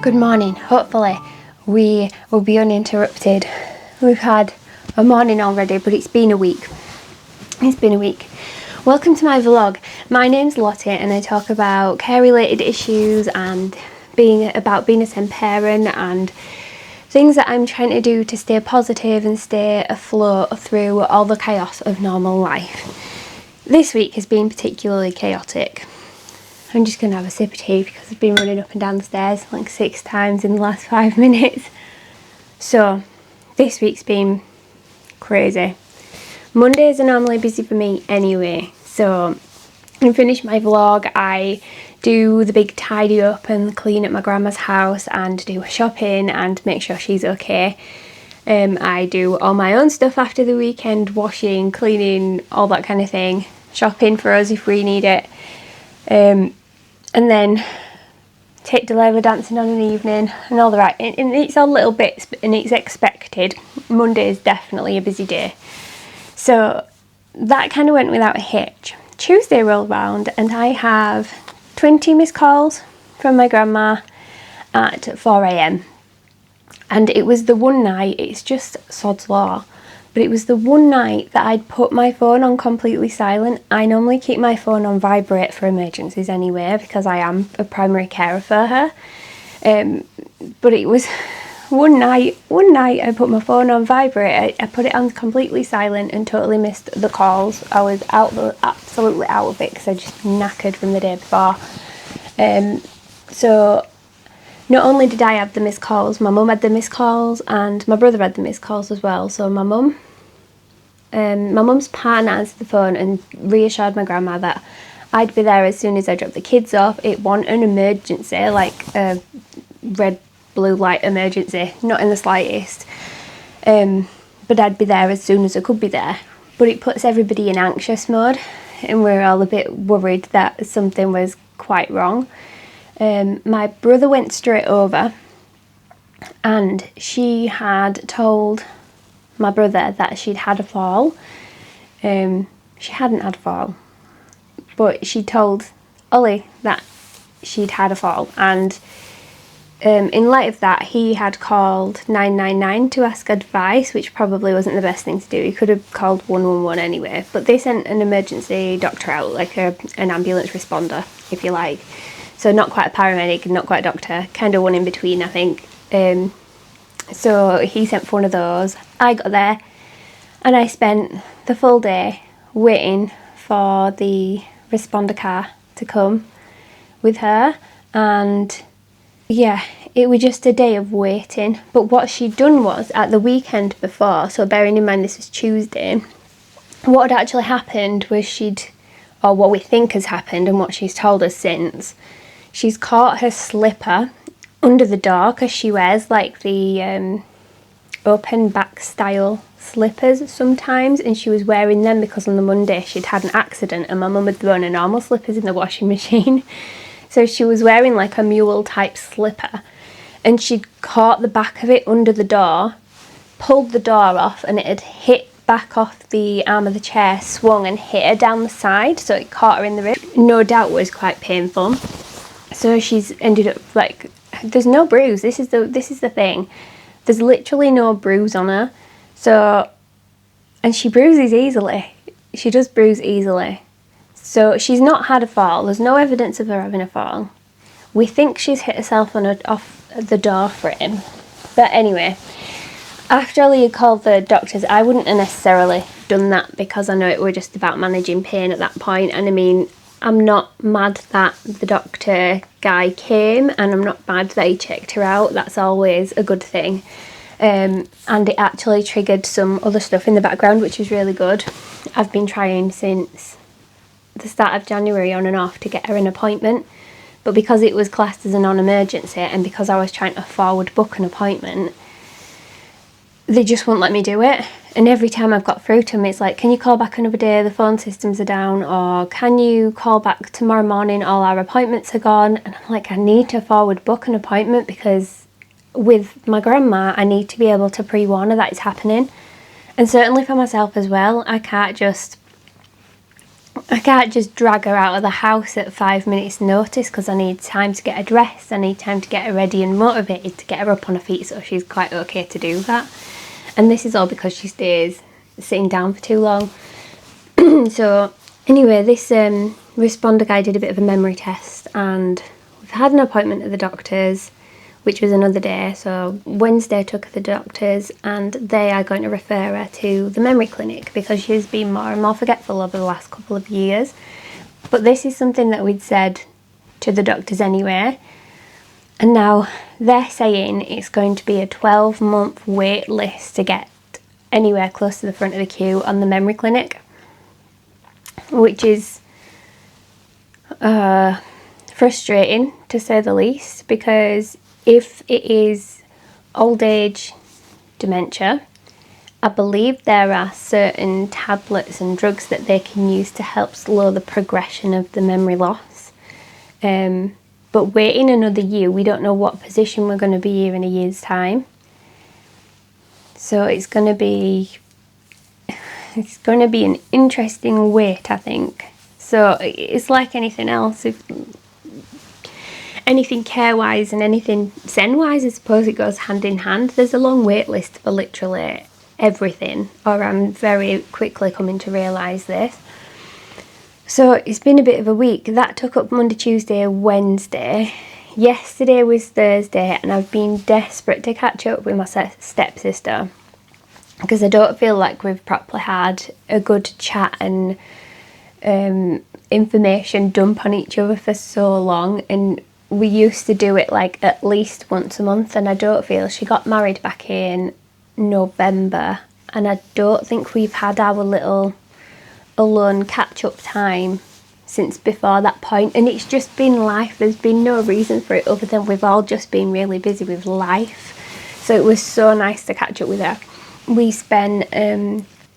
Good morning. Hopefully we will be uninterrupted. We've had a morning already, but it's been a week. Welcome to my vlog. My name's Lottie and I talk about care related issues and being a SEN parent and things that I'm trying to do to stay positive and stay afloat through all the chaos of normal life. This week has been particularly chaotic. I'm just going to have a sip of tea because I've been running up and down the stairs like 6 times in the last 5 minutes. So this week's been crazy. Mondays are normally busy for me anyway. So I finish my vlog, I do the big tidy up and clean at my grandma's house and do shopping and make sure she's okay. I do all my own stuff after the weekend, washing, cleaning, all that kind of thing. Shopping for us if we need it. And then take Delilah dancing on an evening and all the right. And it's all little bits and it's expected. Monday is definitely a busy day. So that kind of went without a hitch. Tuesday rolled round and I have 20 missed calls from my grandma at 4 a.m. And it was the one night, it's just sod's law, but it was the one night that I'd put my phone on completely silent. I normally keep my phone on vibrate for emergencies anyway because I am a primary carer for her. But it was one night I put my phone on vibrate. I put it on completely silent and totally missed the calls. I was absolutely out of it because I just knackered from the day before. So not only did I have the missed calls, my mum had the missed calls and my brother had the missed calls as well. So my mum's partner answered the phone and reassured my grandma that I'd be there as soon as I dropped the kids off. It wasn't an emergency, like a red, blue light emergency, not in the slightest. But I'd be there as soon as I could be there. But it puts everybody in anxious mode and we're all a bit worried that something was quite wrong. My brother went straight over and she had told my brother that she'd had a fall. She hadn't had a fall, but she told Ollie that she'd had a fall, and in light of that he had called 999 to ask advice, which probably wasn't the best thing to do. He could have called 111 anyway, but they sent an emergency doctor out, like an ambulance responder if you like. So not quite a paramedic, not quite a doctor, kind of one in between I think. So he sent for one of those. I got there and I spent the full day waiting for the responder car to come with her, and yeah, it was just a day of waiting. But what she'd done was, at the weekend before, so bearing in mind this was Tuesday, what had actually happened was or what we think has happened and what she's told us since, she's caught her slipper under the door because she wears like the open back style slippers sometimes, and she was wearing them because on the Monday she'd had an accident and my mum had thrown her normal slippers in the washing machine. So she was wearing like a mule type slipper and she'd caught the back of it under the door, pulled the door off, and it had hit back off the arm of the chair, swung and hit her down the side, so it caught her in the rib. No doubt was quite painful. So she's ended up like, there's no bruise. This is the thing. There's literally no bruise on her. So, and she bruises easily. She does bruise easily. So she's not had a fall. There's no evidence of her having a fall. We think she's hit herself off the door frame. But anyway, after Ollie had called the doctors, I wouldn't have necessarily done that because I know it were just about managing pain at that point. And I mean, I'm not mad that the doctor guy came and I'm not mad that he checked her out. That's always a good thing. And it actually triggered some other stuff in the background, which is really good. I've been trying since the start of January on and off to get her an appointment. But because it was classed as a non-emergency and because I was trying to forward book an appointment, they just won't let me do it. And every time I've got through to them, it's like, can you call back another day? The phone systems are down. Or can you call back tomorrow morning? All our appointments are gone. And I'm like, I need to forward book an appointment because with my grandma, I need to be able to pre-warn her that it's happening. And certainly for myself as well, I can't just I can't just drag her out of the house at 5 minutes notice because I need time to get her dressed. I need time to get her ready and motivated to get her up on her feet, so she's quite okay to do that. And this is all because she stays sitting down for too long. So anyway, this responder guy did a bit of a memory test, and we've had an appointment at the doctor's, which was another day. So Wednesday I took her to the doctor's, and they are going to refer her to the memory clinic because she's been more and more forgetful over the last couple of years. But this is something that we'd said to the doctors anyway, and now they're saying it's going to be a 12-month wait list to get anywhere close to the front of the queue on the memory clinic, which is frustrating to say the least, because if it is old age dementia, I believe there are certain tablets and drugs that they can use to help slow the progression of the memory loss. But waiting another year, we don't know what position we're going to be here in a year's time. So it's going to be an interesting wait, I think. So it's like anything else. If anything care-wise and anything zen-wise, I suppose it goes hand in hand. There's a long wait list for literally everything, or I'm very quickly coming to realise this. So it's been a bit of a week. That took up Monday, Tuesday, Wednesday. Yesterday was Thursday, and I've been desperate to catch up with my stepsister because I don't feel like we've properly had a good chat and information dump on each other for so long, and we used to do it like at least once a month, and I don't feel, she got married back in November, and I don't think we've had our little alone catch-up time since before that point. And it's just been life. There's been no reason for it other than we've all just been really busy with life. So it was so nice to catch up with her. We spent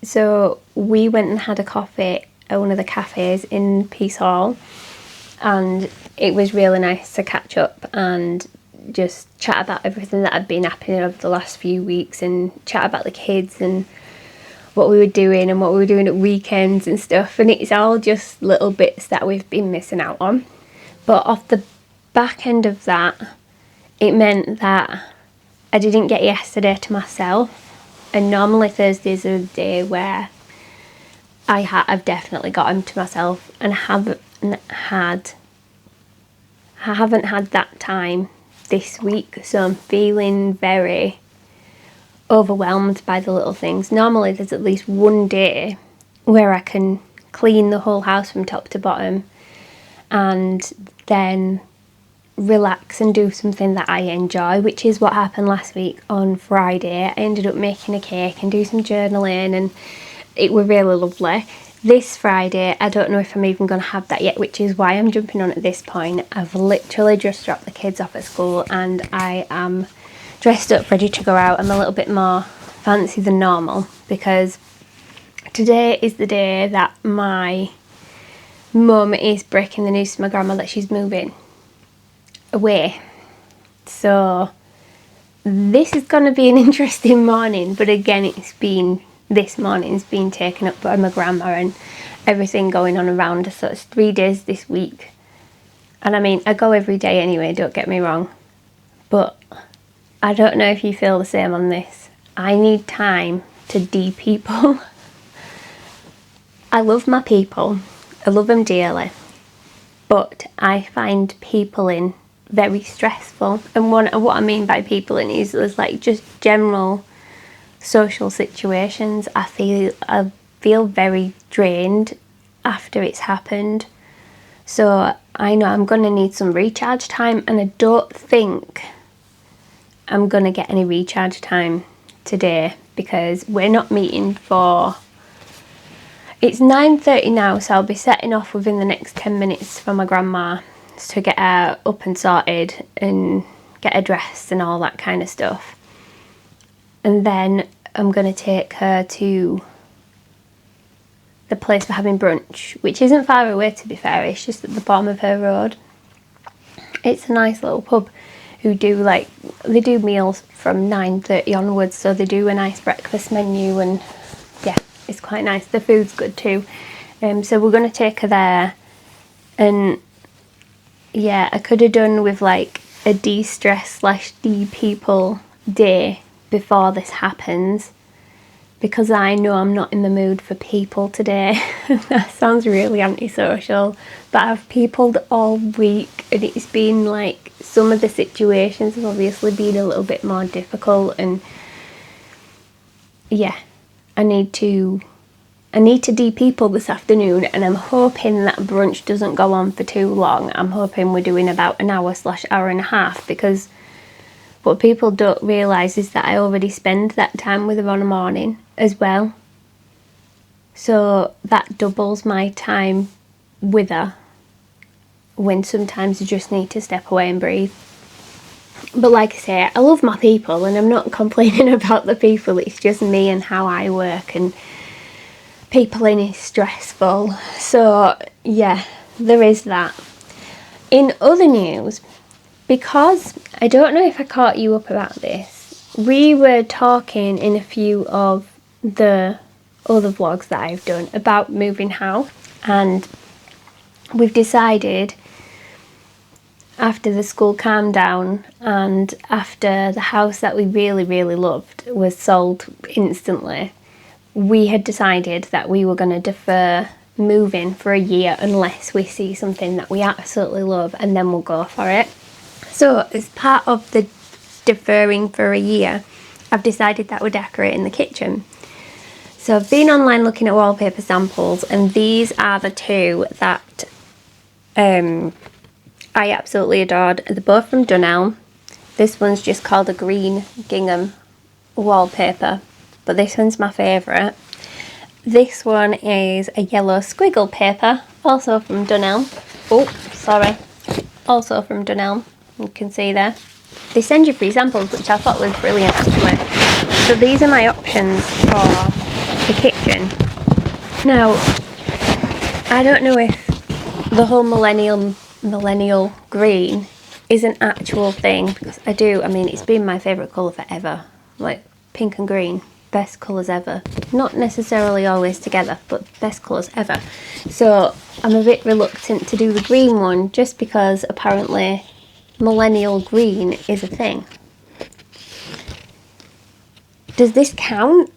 so we went and had a coffee at one of the cafes in Peace Hall, and it was really nice to catch up and just chat about everything that had been happening over the last few weeks, and chat about the kids and what we were doing and what we were doing at weekends and stuff. And it's all just little bits that we've been missing out on. But off the back end of that, it meant that I didn't get yesterday to myself. And normally Thursdays are the day where I've definitely got them to myself, and I haven't had that time this week. So I'm feeling very overwhelmed by the little things. Normally there's at least one day where I can clean the whole house from top to bottom and then relax and do something that I enjoy, which is what happened last week on Friday. I ended up making a cake and do some journaling, and it were really lovely. This Friday, I don't know if I'm even going to have that yet, which is why I'm jumping on at this point. I've literally just dropped the kids off at school, and I am dressed up, ready to go out. I'm a little bit more fancy than normal because today is the day that my mum is breaking the news to my grandma that she's moving away. So this is going to be an interesting morning, but again, this morning's been taken up by my grandma and everything going on around us. So it's 3 days this week, and I mean, I go every day anyway, don't get me wrong, but I don't know if you feel the same on this. I need time to de-people. I love my people, I love them dearly, but I find peopling very stressful. And what I mean by peopling is like just general social situations. I feel very drained after it's happened. So I know I'm going to need some recharge time, and I don't think I'm going to get any recharge time today because we're not meeting for... It's 9:30 now, so I'll be setting off within the next 10 minutes for my grandma to get her up and sorted and get her dressed and all that kind of stuff. And then I'm going to take her to the place for having brunch, which isn't far away, to be fair. It's just at the bottom of her road. It's a nice little pub who do they do meals from 9:30 onwards, so they do a nice breakfast menu, and yeah, it's quite nice. The food's good too. So we're going to take her there, and yeah, I could have done with like a de-stress / de-people day before this happens, because I know I'm not in the mood for people today. That sounds really antisocial, but I've peopled all week, and it's been like, some of the situations have obviously been a little bit more difficult, and yeah, I need to de-people this afternoon, and I'm hoping that brunch doesn't go on for too long. I'm hoping we're doing about an hour / hour and a half, because what people don't realise is that I already spend that time with her on a morning as well. So that doubles my time with her, when sometimes you just need to step away and breathe. But like I say, I love my people, and I'm not complaining about the people. It's just me and how I work, and peopling is stressful. So yeah, there is that. In other news, because I don't know if I caught you up about this, we were talking in a few of the other vlogs that I've done about moving house, and we've decided, after the school calmed down and after the house that we really, really loved was sold instantly, we had decided that we were going to defer moving for a year unless we see something that we absolutely love, and then we'll go for it. So as part of the deferring for a year, I've decided that we're decorating the kitchen. So I've been online looking at wallpaper samples, and these are the two that I absolutely adored. They're both from Dunelm. This one's just called a green gingham wallpaper, but this one's my favourite. This one is a yellow squiggle paper, also from Dunelm. Oh, sorry. Also from Dunelm. You can see there. They send you free samples, which I thought was brilliant actually. So these are my options for the kitchen. Now, I don't know if the whole millennial green is an actual thing, because I mean, it's been my favourite colour forever. Like, pink and green, best colours ever. Not necessarily always together, but best colours ever. So I'm a bit reluctant to do the green one, just because apparently millennial green is a thing. Does this count?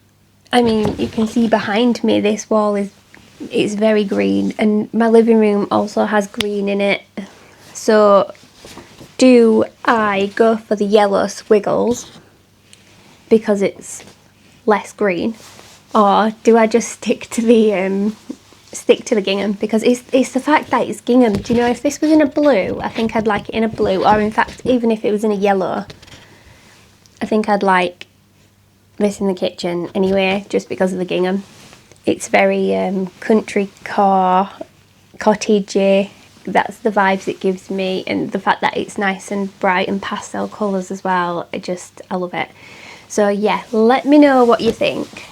I mean, you can see behind me this wall is very green, and my living room also has green in it. So do I go for the yellow squiggles because it's less green, or do I just stick to the gingham, because it's the fact that it's gingham. Do you know, if this was in a blue, I think I'd like it in a blue, or in fact even if it was in a yellow, I think I'd like this in the kitchen anyway, just because of the gingham. It's very country car, cottagey. That's the vibes it gives me, and the fact that it's nice and bright and pastel colours as well. I love it. So yeah, let me know what you think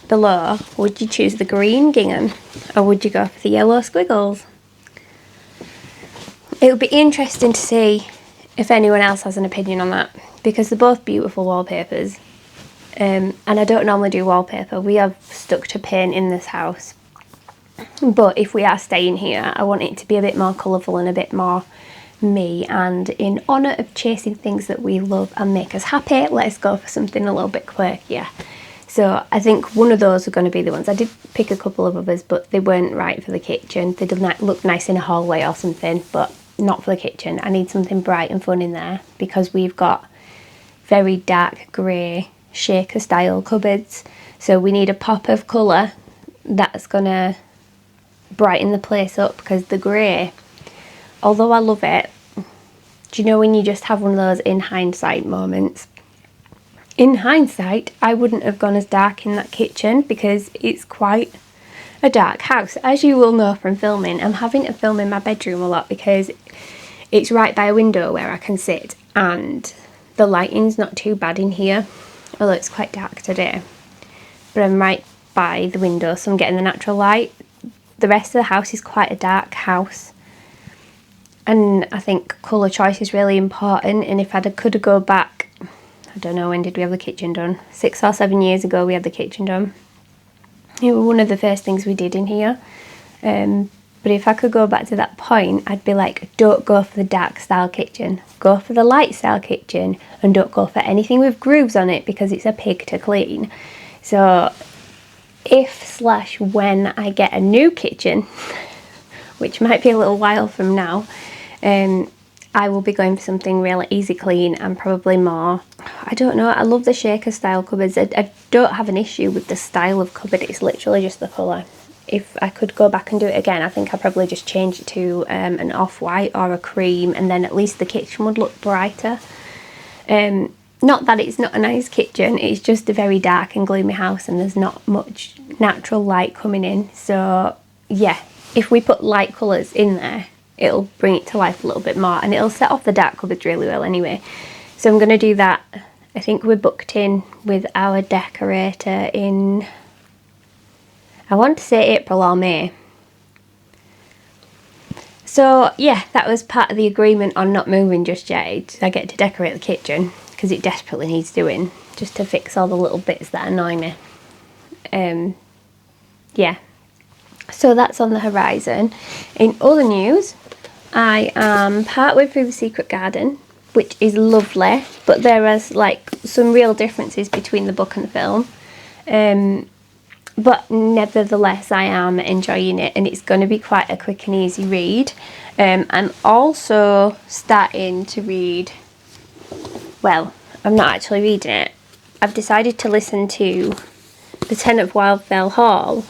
below. Would you choose the green gingham, or would you go for the yellow squiggles? It would be interesting to see if anyone else has an opinion on that, because they're both beautiful wallpapers. And I don't normally do wallpaper. We have stuck to paint in this house, but if we are staying here, I want it to be a bit more colourful and a bit more me, and in honour of chasing things that we love and make us happy, let's go for something a little bit quirkier. So I think one of those are going to be the ones. I did pick a couple of others, but they weren't right for the kitchen. They did look nice in a hallway or something, but not for the kitchen. I need something bright and fun in there, because we've got very dark grey shaker style cupboards, so we need a pop of colour that's gonna brighten the place up, because the grey, although I love it, do you know when you just have one of those in hindsight moments? In hindsight, I wouldn't have gone as dark in that kitchen, because it's quite a dark house. As you will know from filming, I'm having to film in my bedroom a lot because it's right by a window where I can sit, and the lighting's not too bad in here, although it's quite dark today. But I'm right by the window, so I'm getting the natural light. The rest of the house is quite a dark house, and I think colour choice is really important. And if I could go back, I don't know, when did we have the kitchen done? 6 or 7 years ago we had the kitchen done. It was one of the first things we did in here, But if I could go back to that point, I'd be like, don't go for the dark style kitchen, go for the light style kitchen, and don't go for anything with grooves on it because it's a pig to clean. So if/when I get a new kitchen, which might be a little while from now, I will be going for something really easy clean and probably more, I don't know, I love the shaker style cupboards. I don't have an issue with the style of cupboard, it's literally just the colour. If I could go back and do it again, I think I'd probably just change it to an off-white or a cream, and then at least the kitchen would look brighter. Not that it's not a nice kitchen, it's just a very dark and gloomy house and there's not much natural light coming in. So yeah, if we put light colours in there, it'll bring it to life a little bit more, and it'll set off the dark cupboards really well anyway. So I'm going to do that. I think we're booked in with our decorator in, I want to say April or May. So yeah, that was part of the agreement on not moving just yet. I get to decorate the kitchen because it desperately needs doing, just to fix all the little bits that annoy me. Yeah, so that's on the horizon. In other news, I am partway through The Secret Garden, which is lovely, but there is like some real differences between the book and the film. But nevertheless, I am enjoying it, and it's going to be quite a quick and easy read. I'm also starting to read, well, I'm not actually reading it. I've decided to listen to The Ten of Wildfell Hall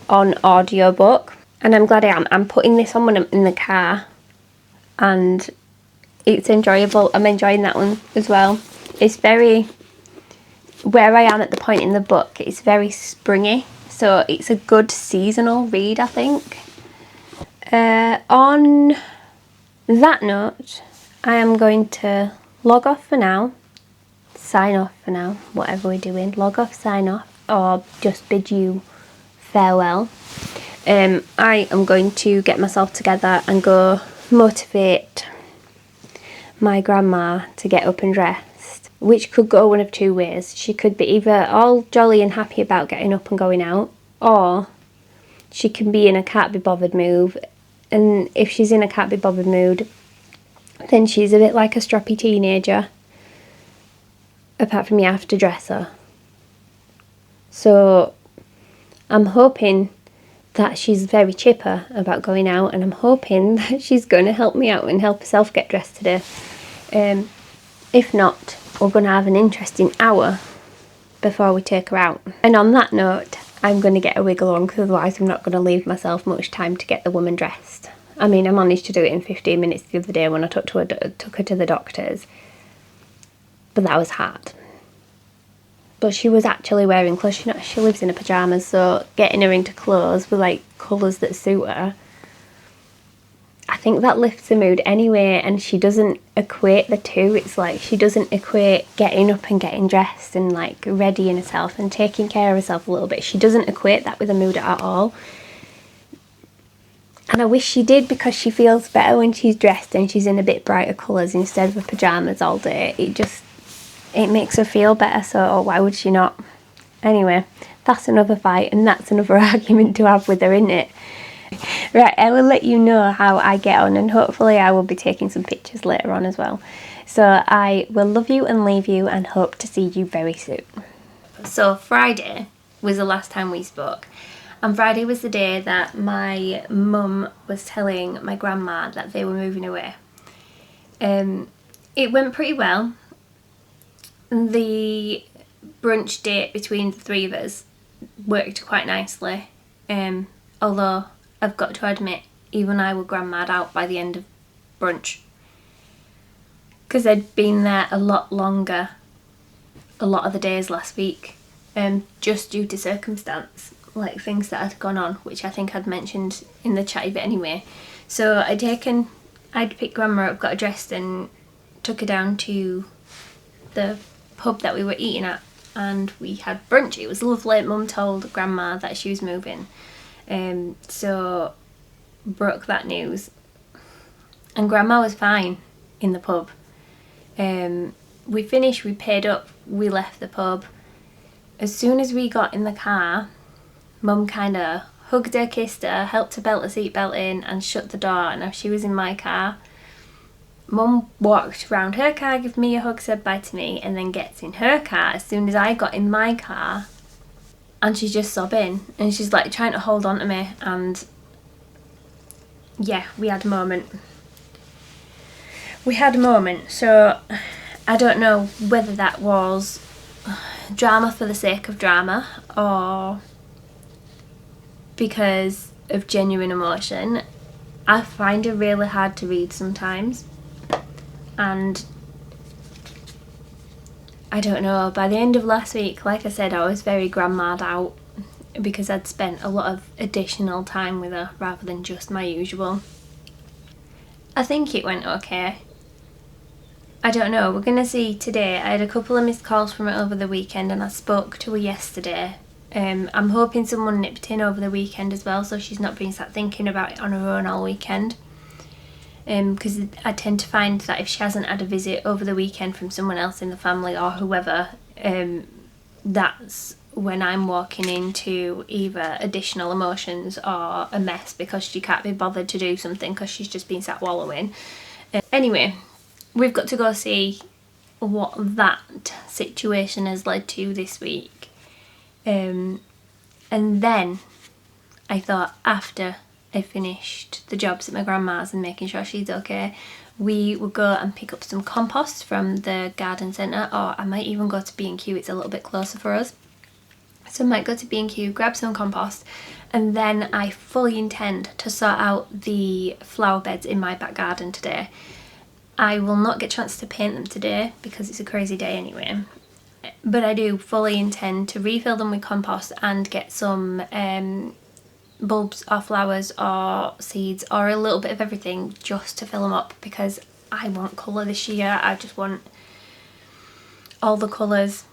on audiobook, and I'm glad I am. I'm putting this on when I'm in the car, and it's enjoyable. I'm enjoying that one as well. It's very, where I am at the point in the book, it's very springy, so it's a good seasonal read, I think. On that note, I am going to log off for now, sign off for now, whatever we're doing, log off, sign off, or just bid you farewell. I am going to get myself together and go motivate my grandma to get up and dressed, which could go one of two ways. She could be either all jolly and happy about getting up and going out, or she can be in a can't be bothered mood. And if she's in a can't be bothered mood, then she's a bit like a stroppy teenager, apart from you have to dress her. So I'm hoping that she's very chipper about going out, and I'm hoping that she's going to help me out and help herself get dressed today. If not, we're going to have an interesting hour before we take her out. And on that note, I'm going to get a wiggle on, because otherwise I'm not going to leave myself much time to get the woman dressed. I mean, I managed to do it in 15 minutes the other day when I took her to the doctor's, but that was hard. But she was actually wearing clothes. She lives in her pyjamas, so getting her into clothes with like colours that suit her, I think that lifts the mood anyway. And she doesn't equate the two. It's like she doesn't equate getting up and getting dressed and like readying herself and taking care of herself a little bit. She doesn't equate that with a mood at all. And I wish she did, because she feels better when she's dressed and she's in a bit brighter colours instead of her pyjamas all day. It makes her feel better, so why would she not? Anyway, that's another fight, and that's another argument to have with her, isn't it? Right, I will let you know how I get on, and hopefully I will be taking some pictures later on as well. So I will love you and leave you, and hope to see you very soon. So Friday was the last time we spoke, and Friday was the day that my mum was telling my grandma that they were moving away. It went pretty well. The brunch date between the three of us worked quite nicely, although I've got to admit, even I were grandmad out by the end of brunch, because I'd been there a lot longer a lot of the days last week, just due to circumstance, like things that had gone on, which I think I'd mentioned in the chatty bit anyway. So I'd picked grandma up, got her dressed, and took her down to the pub that we were eating at, and we had brunch. It was lovely. Mum told grandma that she was moving, so broke that news, and grandma was fine in the pub. We finished, we paid up, we left the pub. As soon as we got in the car, Mum kind of hugged her, kissed her, helped her belt her seatbelt in and shut the door. And now she was in my car. Mum walked round her car, gave me a hug, said bye to me, and then gets in her car as soon as I got in my car, and she's just sobbing and she's like trying to hold on to me. And yeah, we had a moment. So I don't know whether that was drama for the sake of drama or because of genuine emotion. I find it really hard to read sometimes, and I don't know, by the end of last week, like I said, I was very grandma'd out because I'd spent a lot of additional time with her rather than just my usual. I think it went okay. I don't know, we're going to see today. I had a couple of missed calls from her over the weekend and I spoke to her yesterday. I'm hoping someone nipped in over the weekend as well, so she's not been sat thinking about it on her own all weekend. Because I tend to find that if she hasn't had a visit over the weekend from someone else in the family or whoever, that's when I'm walking into either additional emotions or a mess because she can't be bothered to do something because she's just been sat wallowing. Anyway, we've got to go see what that situation has led to this week. And then I thought, after I finished the jobs at my grandma's and making sure she's okay, we would go and pick up some compost from the garden centre, or I might even go to B&Q, it's a little bit closer for us. So I might go to B&Q, grab some compost, and then I fully intend to sort out the flower beds in my back garden today. I will not get a chance to paint them today because it's a crazy day anyway. But I do fully intend to refill them with compost and get some bulbs or flowers or seeds or a little bit of everything just to fill them up, because I want colour this year. I just want all the colours,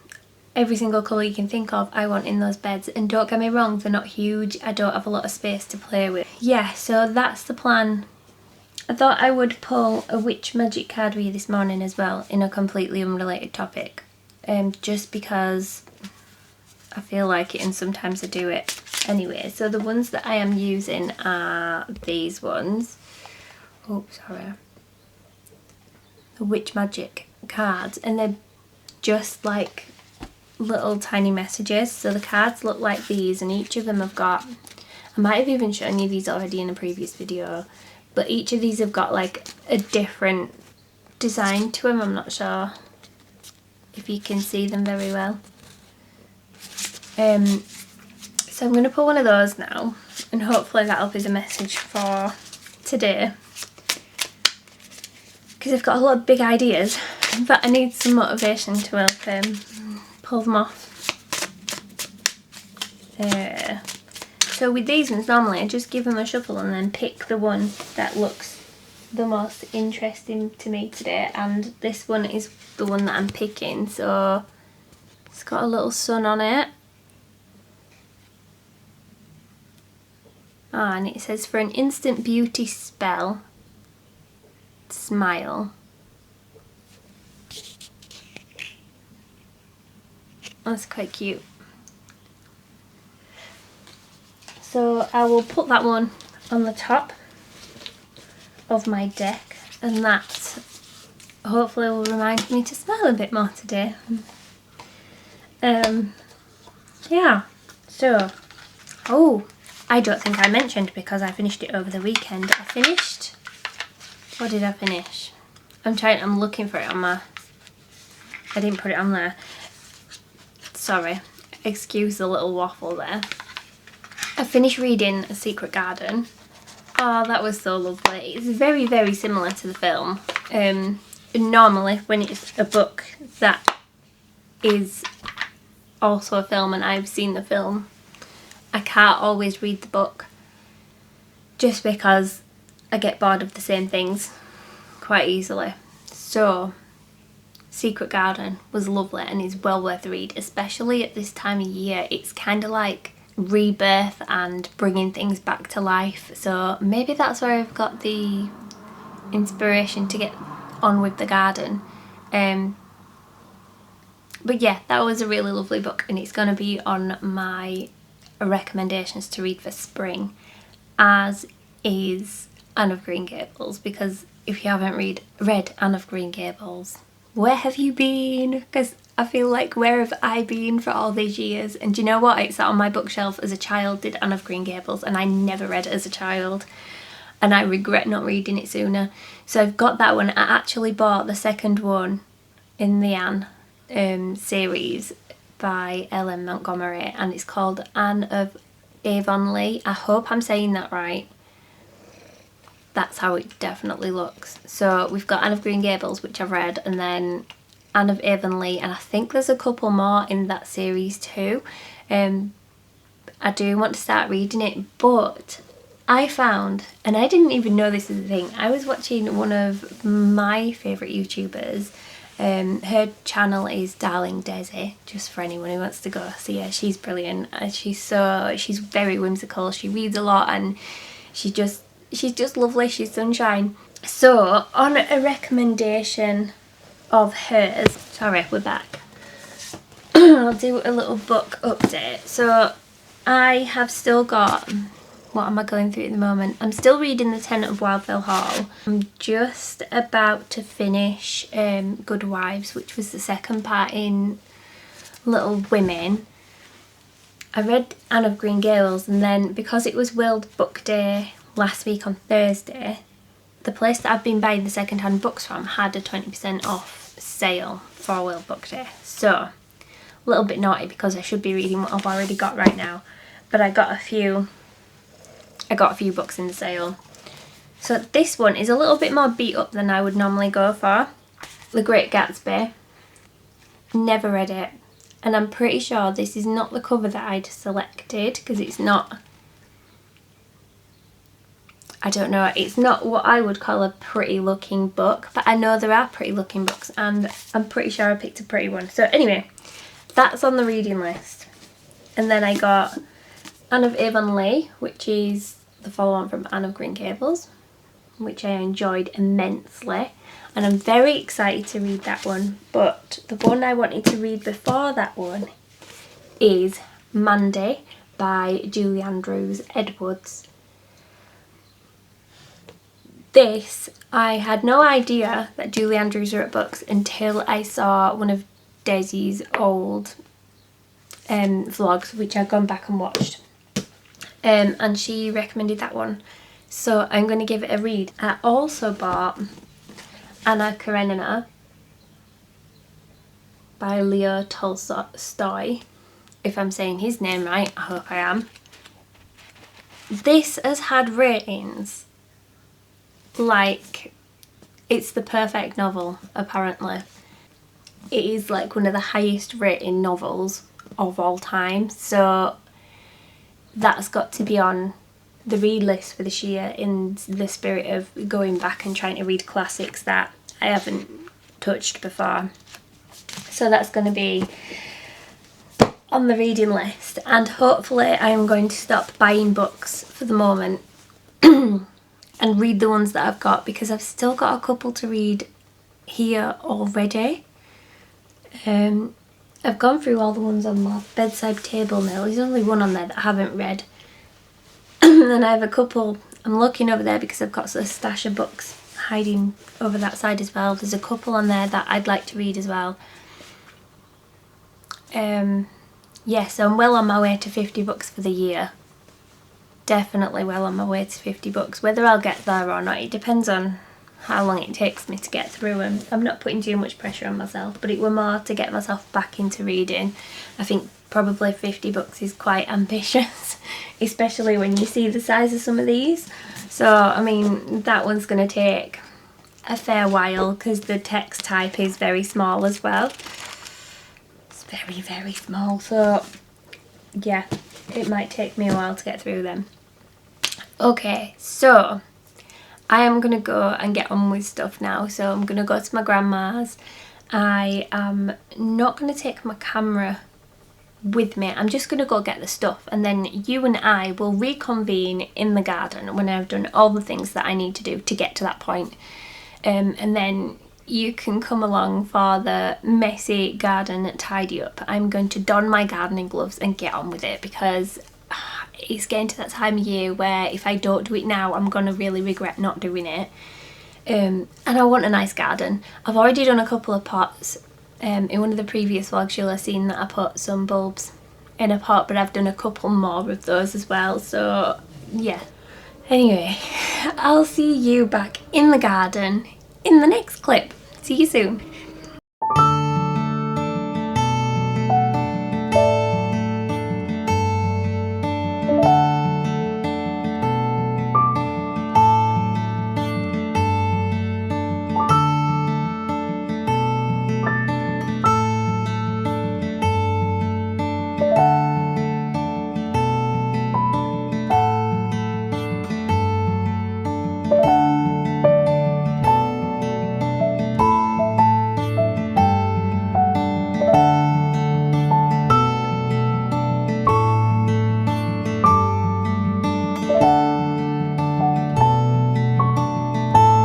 every single colour you can think of I want in those beds. And don't get me wrong, they're not huge, I don't have a lot of space to play with. Yeah, so that's the plan. I thought I would pull a witch magic card with you this morning as well in a completely unrelated topic. Just because I feel like it and sometimes I do it. Anyway, so the ones that I am using are these ones. Oh, sorry. The Witch Magic cards, and they're just like little tiny messages. So the cards look like these, and each of them have got, I might have even shown you these already in a previous video, but each of these have got like a different design to them. I'm not sure if you can see them very well. So I'm going to pull one of those now, and hopefully that'll be the message for today, because I've got a lot of big ideas but I need some motivation to help pull them off. So with these ones, normally I just give them a shuffle and then pick the one that looks the most interesting to me today, and this one is the one that I'm picking. So it's got a little sun on it. And it says, for an instant beauty spell, smile. That's quite cute. So I will put that one on the top of my deck, and that hopefully will remind me to smile a bit more today. Yeah, so, oh, I don't think I mentioned, because I finished it over the weekend. What did I finish? I'm looking for it on my, I didn't put it on there. Sorry, excuse the little waffle there. I finished reading A Secret Garden. Oh, that was so lovely. It's very, very similar to the film. Normally, when it's a book that is also a film and I've seen the film, I can't always read the book just because I get bored of the same things quite easily. So Secret Garden was lovely and is well worth a read, especially at this time of year. It's kind of like rebirth and bringing things back to life, so maybe that's where I've got the inspiration to get on with the garden. But yeah, that was a really lovely book, and it's going to be on my recommendations to read for spring, as is Anne of Green Gables, because if you haven't read Anne of Green Gables, where have you been? Because I feel like, where have I been for all these years? And do you know what? It sat on my bookshelf as a child, did Anne of Green Gables, and I never read it as a child. And I regret not reading it sooner. So I've got that one. I actually bought the second one in the Anne series by Ellen Montgomery, and it's called Anne of Avonlea. I hope I'm saying that right. That's how it definitely looks. So we've got Anne of Green Gables, which I've read, and then Anne of Avonlea, and I think there's a couple more in that series too. I do want to start reading it, but I found, and I didn't even know this is a thing, I was watching one of my favourite YouTubers. Her channel is Darling Desi, just for anyone who wants to go see her. She's brilliant. She's very whimsical. She reads a lot, and she's just lovely. She's sunshine. So on a recommendation of hers, sorry, we're back. I'll do a little book update. So I have still got, what am I going through at the moment? I'm still reading The Tenant of Wildfell Hall. I'm just about to finish Good Wives, which was the second part in Little Women. I read Anne of Green Gables, and then because it was World Book Day last week on Thursday, the place that I've been buying the second-hand books from had a 20% off sale for World Book Day. So, a little bit naughty because I should be reading what I've already got right now. But I got a few books in the sale. So this one is a little bit more beat up than I would normally go for. The Great Gatsby. Never read it. And I'm pretty sure this is not the cover that I'd selected, because it's not, I don't know, it's not what I would call a pretty looking book, but I know there are pretty looking books, and I'm pretty sure I picked a pretty one. So anyway, that's on the reading list. And then I got Anne of Avonlea, which is the follow-on from Anne of Green Gables, which I enjoyed immensely, and I'm very excited to read that one. But the one I wanted to read before that one is Mandy by Julie Andrews Edwards. This, I had no idea that Julie Andrews wrote books until I saw one of Desi's old vlogs, which I've gone back and watched. And she recommended that one, so I'm going to give it a read. I also bought Anna Karenina by Leo Tolstoy. If I'm saying his name right, I hope I am. This has had ratings like it's the perfect novel, apparently. It is like one of the highest rating novels of all time, so that's got to be on the read list for this year, in the spirit of going back and trying to read classics that I haven't touched before. So that's going to be on the reading list, and hopefully I am going to stop buying books for the moment and read the ones that I've got, because I've still got a couple to read here already. I've gone through all the ones on my bedside table now. There's only one on there that I haven't read. And then I have a couple, I'm looking over there because I've got a stash of books hiding over that side as well. There's a couple on there that I'd like to read as well. Yeah, so I'm well on my way to 50 books for the year. Definitely well on my way to 50 books. Whether I'll get there or not, it depends on how long it takes me to get through them. I'm not putting too much pressure on myself, but it were more to get myself back into reading. I think probably 50 books is quite ambitious, especially when you see the size of some of these. So, I mean, that one's going to take a fair while because the text type is very small as well. It's very, very small, so yeah, it might take me a while to get through them. Okay, so I am going to go and get on with stuff now. So I'm going to go to my grandma's. I am not going to take my camera with me. I'm just going to go get the stuff, and then you and I will reconvene in the garden when I've done all the things that I need to do to get to that point. And then you can come along for the messy garden tidy up. I'm going to don my gardening gloves and get on with it, because it's getting to that time of year where if I don't do it now, I'm gonna really regret not doing it. And I want a nice garden. I've already done a couple of pots. In one of the previous vlogs you'll have seen that I put some bulbs in a pot, but I've done a couple more of those as well, so yeah. Anyway, I'll see you back in the garden in the next clip. See you soon.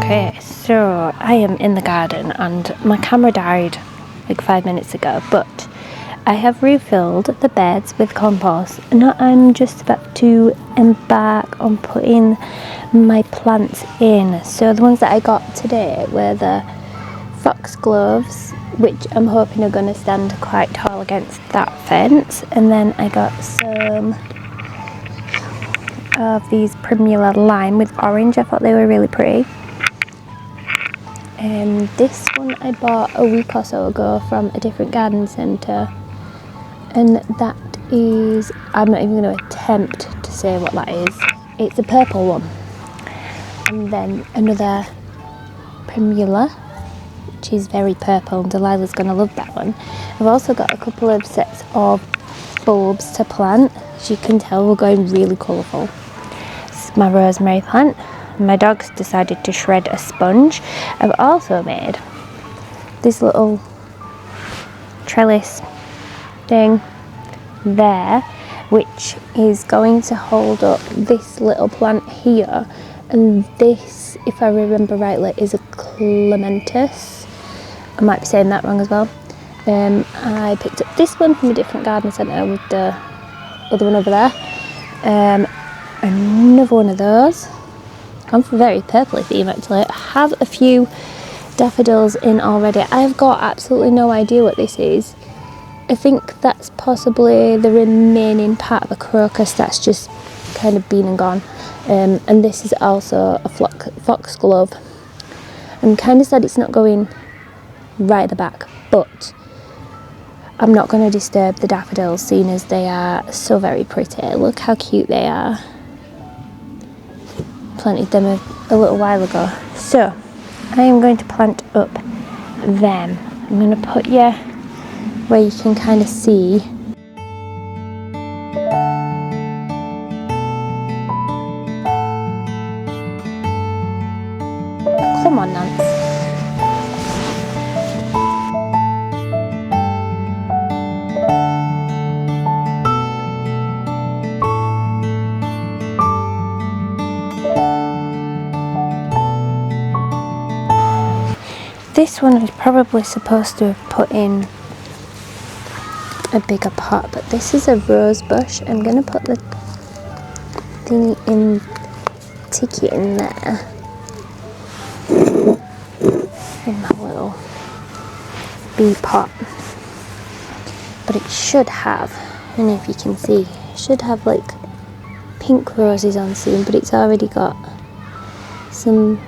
Okay, so I am in the garden and my camera died like 5 minutes ago, but I have refilled the beds with compost and now I'm just about to embark on putting my plants in. So the ones that I got today were the foxgloves, which I'm hoping are going to stand quite tall against that fence, and then I got some of these Primula lime with orange. I thought they were really pretty. This one I bought a week or so ago from a different garden centre, and that is, I'm not even going to attempt to say what that is. It's a purple one. And then another Primula, which is very purple, and Delilah's going to love that one. I've also got a couple of sets of bulbs to plant. As you can tell, we're going really colourful. This is my rosemary plant. My dog's decided to shred a sponge. I've also made this little trellis thing there, which is going to hold up this little plant here, and this, if I remember rightly, is a clematis. I might be saying that wrong as well. I picked up this one from a different garden centre with the other one over there. Another one of those. I'm for very purpley theme actually. I have a few daffodils in already. I've got absolutely no idea what this is. I think that's possibly the remaining part of a crocus that's just kind of been and gone. And this is also a foxglove. I'm kind of sad it's not going right at the back, but I'm not going to disturb the daffodils, seeing as they are so very pretty. Look how cute they are. Planted them a little while ago. So I am going to plant up them. I'm going to put you where you can kind of see. Come on, Nance. This one is probably supposed to have put in a bigger pot, but this is a rose bush. I'm going to put the thingy in, ticket in there, in my little bee pot. But it should have, I don't know if you can see, it should have like pink roses on soon, but it's already got some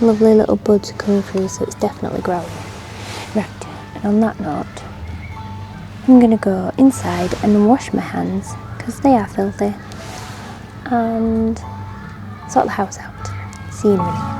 lovely little buds coming through, so it's definitely growing. Right, and on that note, I'm going to go inside and wash my hands because they are filthy and sort the house out. See you in a minute.